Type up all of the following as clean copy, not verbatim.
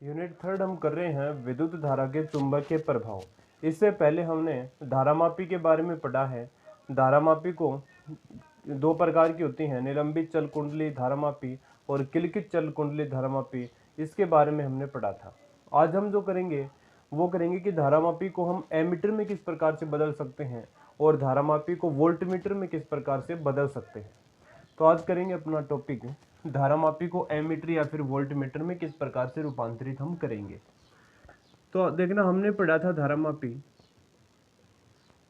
Unit third हम कर रहे हैं विद्युत धारा के चुंबकीय प्रभाव। इससे पहले हमने धारामापी के बारे में पढ़ा है। धारामापी को दो प्रकार की होती हैं, निलंबित चल कुंडली धारामापी और किलकित चल कुंडली धारामापी। इसके बारे में हमने पढ़ा था। आज हम जो करेंगे वो करेंगे कि धारामापी को हम एमीटर में किस प्रकार से बदल सकते हैं और धारामापी को वोल्टमीटर में किस प्रकार से बदल सकते हैं। तो आज करेंगे अपना टॉपिक धारामापी को एमीटर या फिर वोल्टमीटर में किस प्रकार से रूपांतरित हम करेंगे। तो देखना, हमने पढ़ा था धारामापी,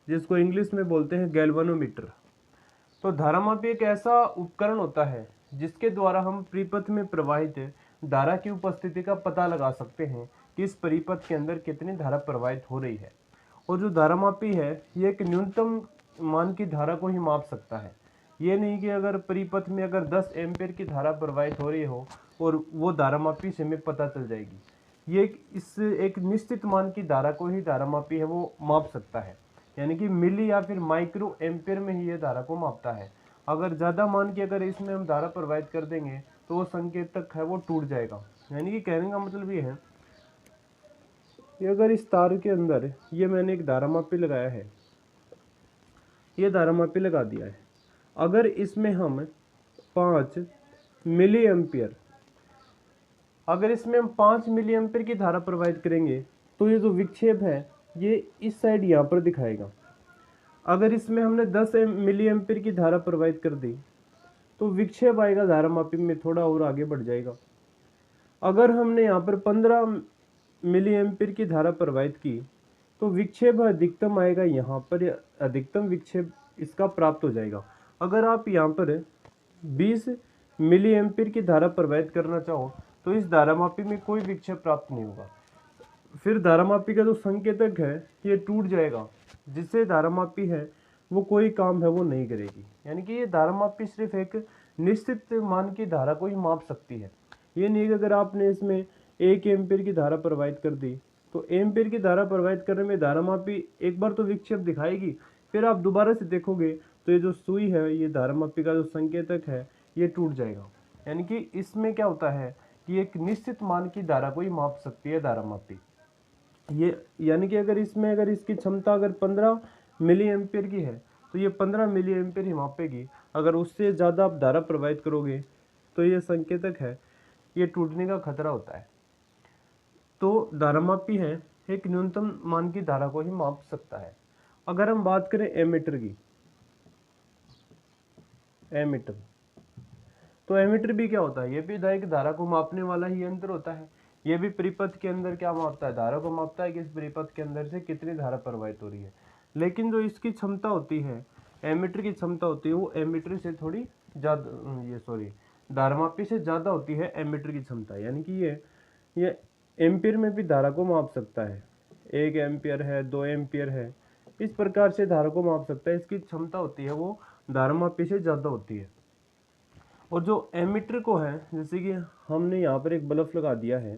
जिसको इंग्लिश में बोलते हैं गैल्वेनोमीटर। तो धारामापी एक ऐसा उपकरण होता है जिसके द्वारा हम परिपथ में प्रवाहित धारा की उपस्थिति का पता लगा सकते हैं कि इस परिपथ के अंदर कितनी धारा प्रवाहित हो रही है। और जो धारामापी है ये एक न्यूनतम मान की धारा को ही माप सकता है। ये नहीं कि अगर परिपथ में अगर 10 एम्पीयर की धारा प्रवाहित हो रही हो और वो धारामापी से हमें पता चल जाएगी। ये एक निश्चित मान की धारा को ही धारामापी है वो माप सकता है, यानी कि मिली या फिर माइक्रो एम्पीयर में ही ये धारा को मापता है। अगर ज़्यादा मान की अगर इसमें हम धारा प्रवाहित कर देंगे तो वो संकेतक है वो टूट जाएगा। यानी कि कहने का मतलब ये है कि अगर इस तार के अंदर ये मैंने एक धारामापी लगाया है, ये धारामापी लगा दिया है, अगर इसमें हम 5 मिली एम्पियर अगर इसमें हम 5 मिली एम्पियर की धारा प्रवाहित करेंगे तो ये जो विक्षेप है ये इस साइड यहाँ पर दिखाएगा। अगर इसमें हमने 10 मिली एम्पियर की धारा प्रवाहित कर दी तो विक्षेप आएगा धारामापी में थोड़ा और आगे बढ़ जाएगा। अगर हमने यहाँ पर 15 मिली एम्पियर की धारा प्रवाहित की तो विक्षेप अधिकतम आएगा, यहाँ पर अधिकतम विक्षेप इसका प्राप्त हो जाएगा। अगर आप यहाँ पर 20 मिली एम्पियर की धारा प्रवाहित करना चाहो तो इस धारामापी में कोई विक्षेप प्राप्त नहीं होगा। फिर धारामापी का जो संकेतक है ये टूट जाएगा, जिससे धारामापी है वो कोई काम है वो नहीं करेगी। यानी कि ये धारामापी सिर्फ एक निश्चित मान की धारा को ही माप सकती है। ये नहीं कि अगर आपने इसमें 1 एम्पीयर की धारा प्रवाहित कर दी तो एम्पीयर की धारा प्रवाहित करने में धारामापी एक बार तो विक्षेप दिखाएगी, फिर आप दोबारा से देखोगे तो ये जो सुई है, ये धारामापी का जो संकेतक है ये टूट जाएगा। यानी कि इसमें क्या होता है कि एक निश्चित मान की धारा को ही माप सकती है धारामापी। ये यानी कि अगर इसकी क्षमता अगर 15 मिली एम्पीयर की है तो ये 15 मिली एम्पीयर ही मापेगी। अगर उससे ज़्यादा आप धारा प्रवाहित करोगे तो ये संकेतक है ये टूटने का खतरा होता है। तो धारामापी है एक न्यूनतम मान की धारा को ही माप सकता है। अगर हम बात करें एमीटर की, एमीटर तो एमीटर भी क्या होता है, ये भी एक धारा को मापने वाला ही यंत्र होता है। ये भी परिपथ के अंदर क्या मापता है, धारा को मापता है कि इस परिपथ के अंदर से कितनी धारा प्रवाहित हो रही है। लेकिन जो इसकी क्षमता होती है, एमीटर की क्षमता होती है वो एमीटर से थोड़ी ज़्यादा धारामापी से ज़्यादा होती है एमीटर की क्षमता। यानी कि ये एम्पियर में भी धारा को माप सकता है, 1 एम्पियर है, 2 एम्पियर है, इस प्रकार से धारा को माप सकता है। इसकी क्षमता होती है वो धारामापी से ज़्यादा होती है। और जो एमीटर को है, जैसे कि हमने यहाँ पर एक बल्ब लगा दिया है,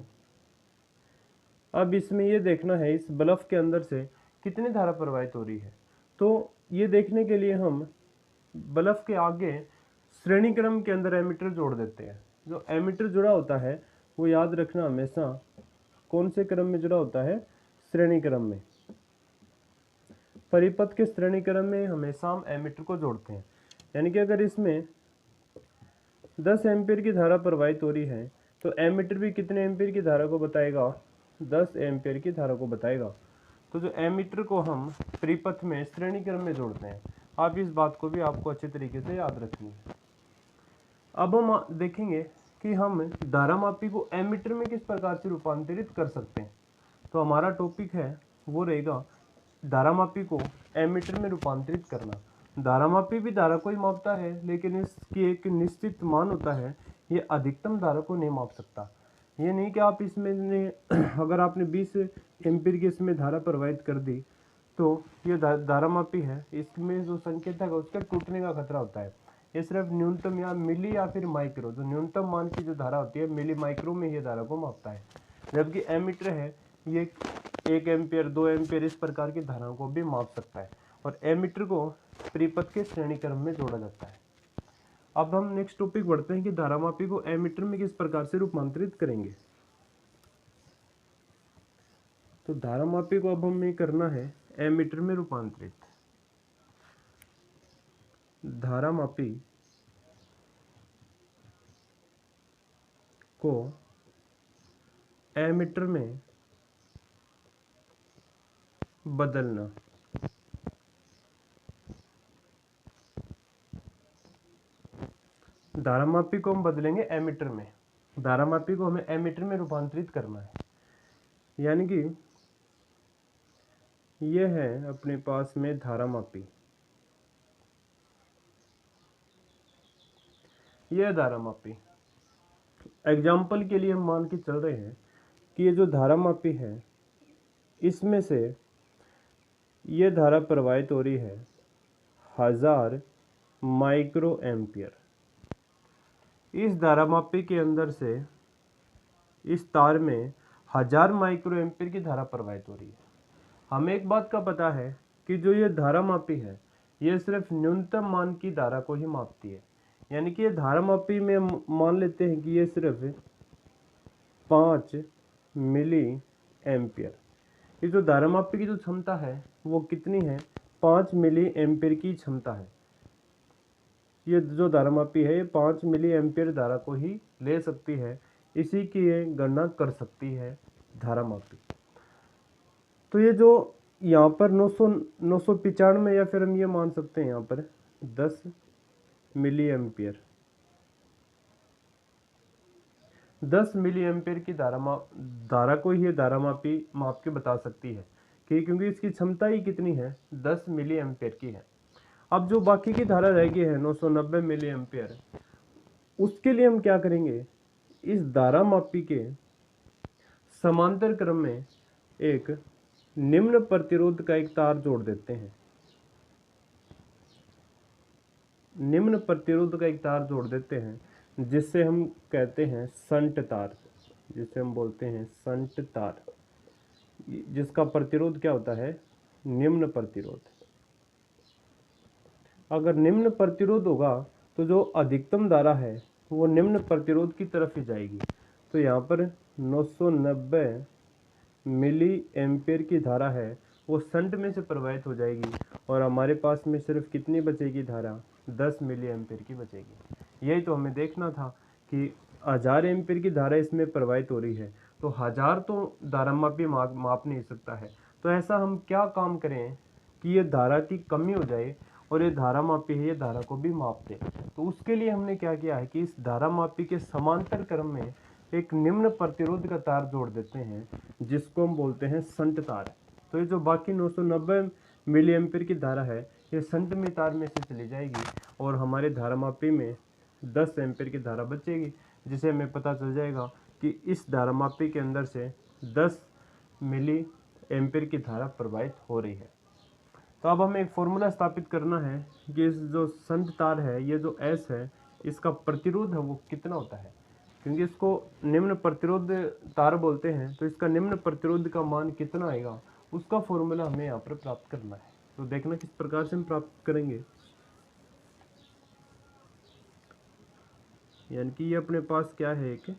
अब इसमें ये देखना है इस बल्ब के अंदर से कितनी धारा प्रवाहित हो रही है। तो ये देखने के लिए हम बल्ब के आगे श्रेणी क्रम के अंदर एमीटर जोड़ देते हैं। जो एमीटर जुड़ा होता है वो याद रखना हमेशा कौन से क्रम में जुड़ा होता है, श्रेणी क्रम में। परिपथ के श्रेणी क्रम में हमेशा हम एमीटर को जोड़ते हैं। यानी कि अगर इसमें 10 एम्पीयर की धारा प्रवाहित हो रही है तो एमीटर भी कितने एम्पीयर की धारा को बताएगा, 10 एम्पीयर की धारा को बताएगा। तो जो एमीटर को हम परिपथ में श्रेणी क्रम में जोड़ते हैं, आप इस बात को भी आपको अच्छे तरीके से याद रखनी है। अब हम देखेंगे कि हम धारामापी को एमीटर में किस प्रकार से रूपांतरित कर सकते हैं। तो हमारा टॉपिक है वो रहेगा धारामापी को एमीटर में रूपांतरित करना। धारामापी भी धारा को ही मापता है, लेकिन इसकी एक निश्चित मान होता है, ये अधिकतम धारा को नहीं माप सकता। ये नहीं कि आप इसमें अगर आपने 20 एम्पीयर की इसमें धारा प्रवाहित कर दी तो ये धारामापी है, इसमें जो संकेतक है उसका टूटने का खतरा होता है। ये सिर्फ न्यूनतम या मिली या फिर माइक्रो, जो न्यूनतम मान की जो धारा होती है मिली माइक्रो में ये धारा को मापता है। जबकि एमीटर है ये 1 एम्पियर 2 एम्पियर इस प्रकार की धाराओं को भी माप सकता है। और एमीटर को परिपथ के श्रेणी क्रम में जोड़ा जाता है। अब हम नेक्स्ट टॉपिक बढ़ते हैं कि धारामापी को एमीटर में किस प्रकार से रूपांतरित करेंगे। तो धारामापी को अब हमें करना है एमीटर में रूपांतरित। धारामापी को एमीटर में बदलना। धारामापी को हम बदलेंगे एमीटर में। धारामापी को हमें एमीटर में रूपांतरित करना है, यानी कि यह है अपने पास में धारामापी। यह धारामापी एग्जाम्पल के लिए हम मान के चल रहे हैं कि ये जो धारामापी है इसमें से ये धारा प्रवाहित हो रही है 1000 माइक्रो एम्पियर। इस धारामापी के अंदर से इस तार में 1000 माइक्रो एम्पियर की धारा प्रवाहित हो रही है। हमें एक बात का पता है कि जो ये धारामापी है ये सिर्फ न्यूनतम मान की धारा को ही मापती है, यानी कि ये धारामापी में मान लेते हैं कि ये सिर्फ 5 मिली एम्पियर। ये जो धारामापी की जो क्षमता है वो कितनी है? 5 मिली एम्पियर की क्षमता है। ये जो धारामापी है ये 5 मिली एम्पियर धारा को ही ले सकती है, इसी की ये गणना कर सकती है धारामापी। तो ये जो यहाँ पर 995 या फिर हम ये मान सकते हैं यहाँ पर 10 मिली एम्पियर, 10 मिली एम्पियर की धारा को ही ये धारामापी माप के बता सकती है कि क्योंकि इसकी क्षमता ही कितनी है? 10 मिली एम्पियर की है। अब जो बाकी की धारा रह गई है 990 मिली एम्पियर, उसके लिए हम क्या करेंगे? इस धारामापी के समांतर क्रम में एक निम्न प्रतिरोध का एक तार जोड़ देते हैं। निम्न प्रतिरोध का एक तार जोड़ देते हैं जिससे हम कहते हैं शंट तार, जिसे हम बोलते हैं शंट तार, जिसका प्रतिरोध क्या होता है? निम्न प्रतिरोध। अगर निम्न प्रतिरोध होगा तो जो अधिकतम धारा है वो निम्न प्रतिरोध की तरफ ही जाएगी। तो यहाँ पर 990 मिली एम्पियर की धारा है वो शंट में से प्रवाहित हो जाएगी और हमारे पास में सिर्फ कितनी बचेगी धारा? 10 मिली एम्पियर की बचेगी। यही तो हमें देखना था कि 1000 एम्पियर की धारा इसमें प्रवाहित हो रही है, तो 1000 तो धारामापी माप नहीं सकता है। तो ऐसा हम क्या काम करें कि ये धारा की कमी हो जाए और ये धारामापी है ये धारा को भी माप दे। तो उसके लिए हमने क्या किया है कि इस धारामापी के समांतर क्रम में एक निम्न प्रतिरोध का तार जोड़ देते हैं जिसको हम बोलते हैं शंट तार। तो ये जो बाकी 990 मिली एम्पियर की धारा है ये शंट में तार में से चली जाएगी और हमारे धारामापी में 10 एम्पियर की धारा बचेगी, जिसे हमें पता चल जाएगा कि इस धारामापी के अंदर से 10 मिली एम्पियर की धारा प्रवाहित हो रही है। तो अब हमें एक फॉर्मूला स्थापित करना है कि इस जो शंट तार है ये जो S है इसका प्रतिरोध है वो कितना होता है, क्योंकि इसको निम्न प्रतिरोध तार बोलते हैं। तो इसका निम्न प्रतिरोध का मान कितना आएगा उसका फॉर्मूला हमें यहाँ पर प्राप्त करना है। तो देखना किस प्रकार से हम प्राप्त करेंगे। यानी कि ये अपने पास क्या है, एक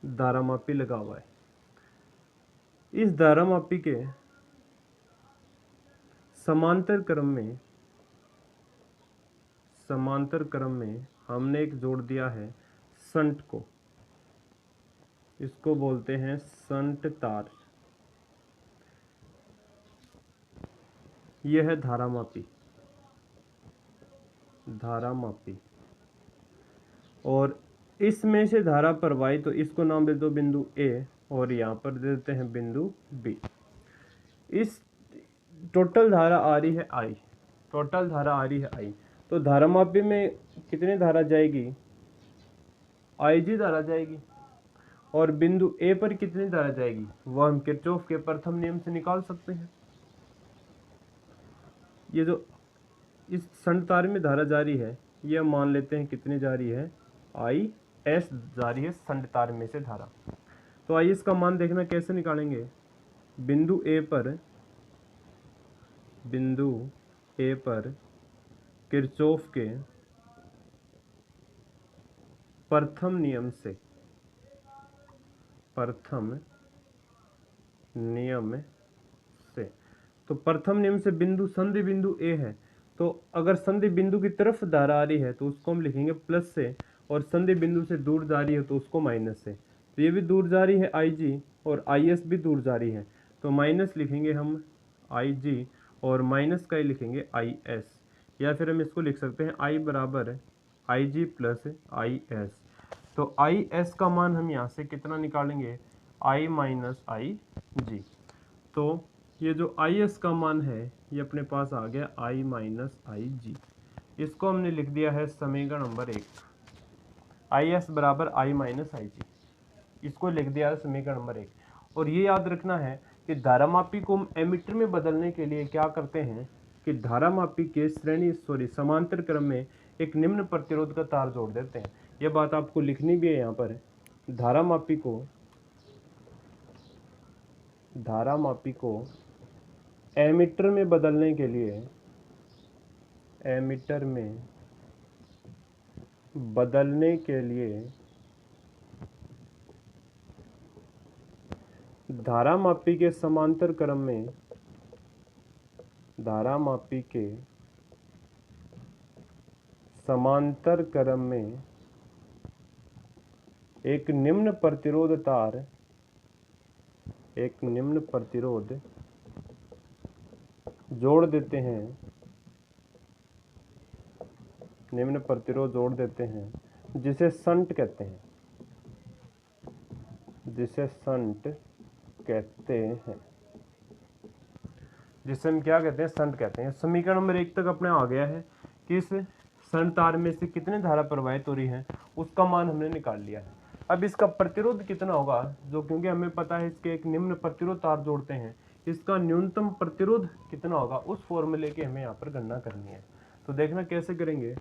धारामापी लगा हुआ है। इस धारामापी के समांतर क्रम में हमने एक जोड़ दिया है शंट को, इसको बोलते हैं शंट तार। यह है धारामापी और इसमें से धारा प्रवाहित, तो इसको नाम दे दो बिंदु ए और यहाँ पर दे देते हैं बिंदु बी। इस टोटल धारा आ रही है आई, तो धारामापी में कितनी धारा जाएगी? IG धारा जाएगी। और बिंदु ए पर कितनी धारा जाएगी वह हम किरचॉफ के प्रथम नियम से निकाल सकते हैं। ये जो इस शंट तार में धारा जारी है ये मान लेते हैं कितनी जारी है? IS जारी है शंट तार में से धारा। तो आइए इसका मान देखना कैसे निकालेंगे। बिंदु ए पर किरचॉफ के प्रथम नियम से प्रथम नियम से। तो प्रथम नियम से बिंदु संधि बिंदु ए है, तो अगर संधि बिंदु की तरफ धारा आ रही है तो उसको हम लिखेंगे प्लस से, और संधि बिंदु से दूर जा रही है तो उसको माइनस से। तो ये भी दूर जा रही है IG, और IS भी दूर जा रही है, तो माइनस लिखेंगे हम IG, और माइनस का ही लिखेंगे IS, या फिर हम इसको लिख सकते हैं I बराबर IG प्लस IS। तो IS का मान हम यहाँ से कितना निकालेंगे, I माइनस IG। तो ये जो IS का मान है ये अपने पास आ गया I माइनस IG। इसको हमने लिख दिया है समीकरण नंबर 1। IS बराबर I माइनस IG, इसको लिख दिया है समीकरण नंबर 1। और ये याद रखना है कि धारामापी को हम एमीटर में बदलने के लिए क्या करते हैं कि धारामापी के समांतर क्रम में एक निम्न प्रतिरोध का तार जोड़ देते हैं। यह बात आपको लिखनी भी है यहाँ पर। धारामापी को एमीटर में बदलने के लिए धारामापी के समांतर क्रम में एक निम्न प्रतिरोध जोड़ देते हैं, जिसे शंट कहते हैं, जिसे हम क्या कहते हैं, शंट कहते हैं। समीकरण नंबर 1 तक अपने आ गया है कि इस शंट तार में से कितनी धारा प्रवाहित हो रही है, उसका मान हमने निकाल लिया है। अब इसका प्रतिरोध कितना होगा, जो क्योंकि हमें पता है इसके एक निम्न प्रतिरोध तार जोड़ते हैं, इसका न्यूनतम प्रतिरोध कितना होगा उस फॉर्मूले की हमें यहाँ पर गणना करनी है। तो देखना कैसे करेंगे,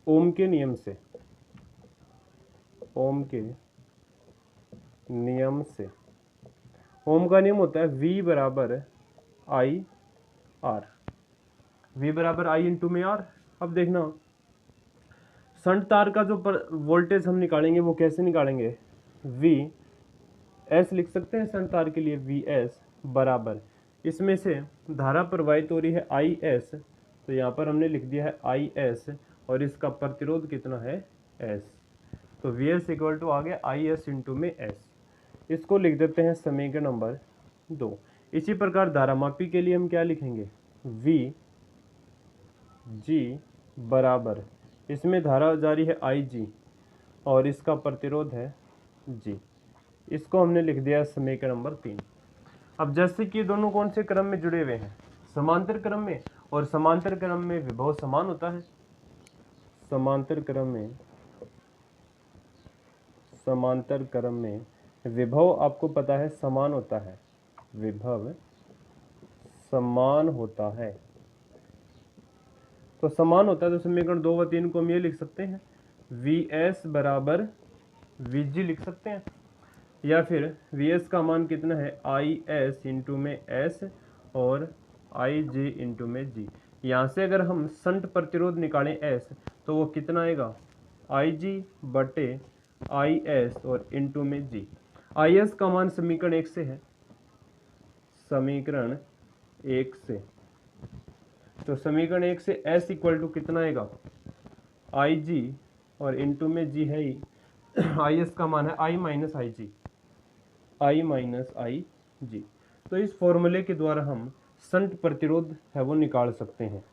ओम के नियम से। ओम का नियम होता है V बराबर I R, V बराबर I इंटू में R। अब देखना शंट तार का जो वोल्टेज हम निकालेंगे वो कैसे निकालेंगे, VS लिख सकते हैं शंट तार के लिए, VS बराबर इसमें से धारा प्रवाहित हो रही है IS, तो यहाँ पर हमने लिख दिया है IS, और इसका प्रतिरोध कितना है S। तो VS इक्वल टू आ गया IS इंटू में S। इसको लिख देते हैं समीकरण नंबर 2। इसी प्रकार धारामापी के लिए हम क्या लिखेंगे, VG बराबर इसमें धारा जारी है IG, और इसका प्रतिरोध है G। इसको हमने लिख दिया समीकरण नंबर 3। अब जैसे कि दोनों कौन से क्रम में जुड़े हुए हैं, समांतर क्रम में, और समांतर क्रम में विभव समान होता है। समांतर क्रम में विभव आपको पता है समान होता है, विभव समान होता है। तो समान होता है तो समीकरण 2 व 3 को हम ये लिख सकते हैं, VS बराबर VG लिख सकते हैं, या फिर VS का मान कितना है IS इंटू में S और IG इंटू में G। यहाँ से अगर हम शंट प्रतिरोध निकालें S, तो वो कितना आएगा IG बटे IS और इंटू में G। IS का मान समीकरण 1 से है, समीकरण 1 से। तो समीकरण 1 से S इक्वल टू कितना आएगा IG और इंटू में G है ही, IS का मान है I माइनस IG। तो इस फॉर्मूले के द्वारा हम शंट प्रतिरोध है वो निकाल सकते हैं।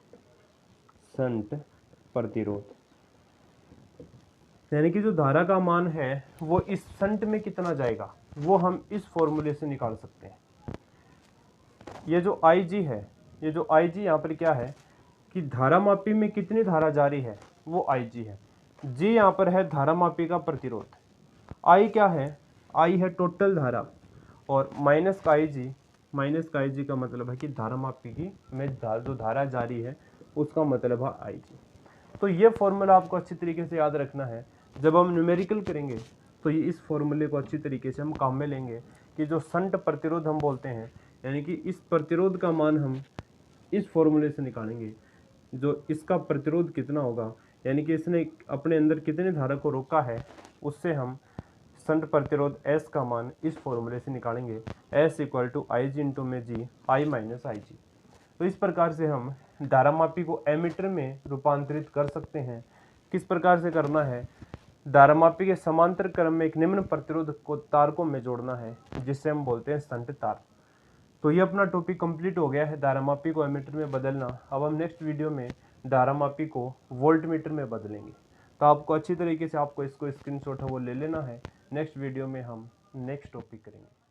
शंट प्रतिरोध यानी कि जो धारा का मान है वो इस शंट में कितना जाएगा वो हम इस फॉर्मूले से निकाल सकते हैं। ये जो IG है, ये जो IG यहाँ पर क्या है कि धारामापी में कितनी धारा जारी है वो IG है। G यहाँ पर है धारामापी का प्रतिरोध। I क्या है, I है टोटल धारा, और माइनस का IG का मतलब है कि धारामापी की में जो धारा जारी है उसका मतलब है IG। तो ये फॉर्मूला आपको अच्छी तरीके से याद रखना है। जब हम न्यूमेरिकल करेंगे तो ये इस फॉर्मूले को अच्छी तरीके से हम काम में लेंगे कि जो शंट प्रतिरोध हम बोलते हैं, यानी कि इस प्रतिरोध का मान हम इस फॉर्मूले से निकालेंगे, जो इसका प्रतिरोध कितना होगा, यानी कि इसने अपने अंदर कितने धारा को रोका है, उससे हम शंट प्रतिरोध S का मान इस फॉर्मूले से निकालेंगे, S equal to IG into में G I माइनस IG। तो इस प्रकार से हम धारामापी को एमीटर में रूपांतरित कर सकते हैं। किस प्रकार से करना है, धारामापी के समांतर क्रम में एक निम्न प्रतिरोध को तारकों में जोड़ना है, जिससे हम बोलते हैं शंट तार। तो ये अपना टॉपिक कंप्लीट हो गया है, धारामापी को एमीटर में बदलना। अब हम नेक्स्ट वीडियो में धारामापी को वोल्टमीटर में बदलेंगे। तो आपको अच्छी तरीके से आपको इसको स्क्रीनशॉट है वो ले लेना है। नेक्स्ट वीडियो में हम नेक्स्ट टॉपिक करेंगे।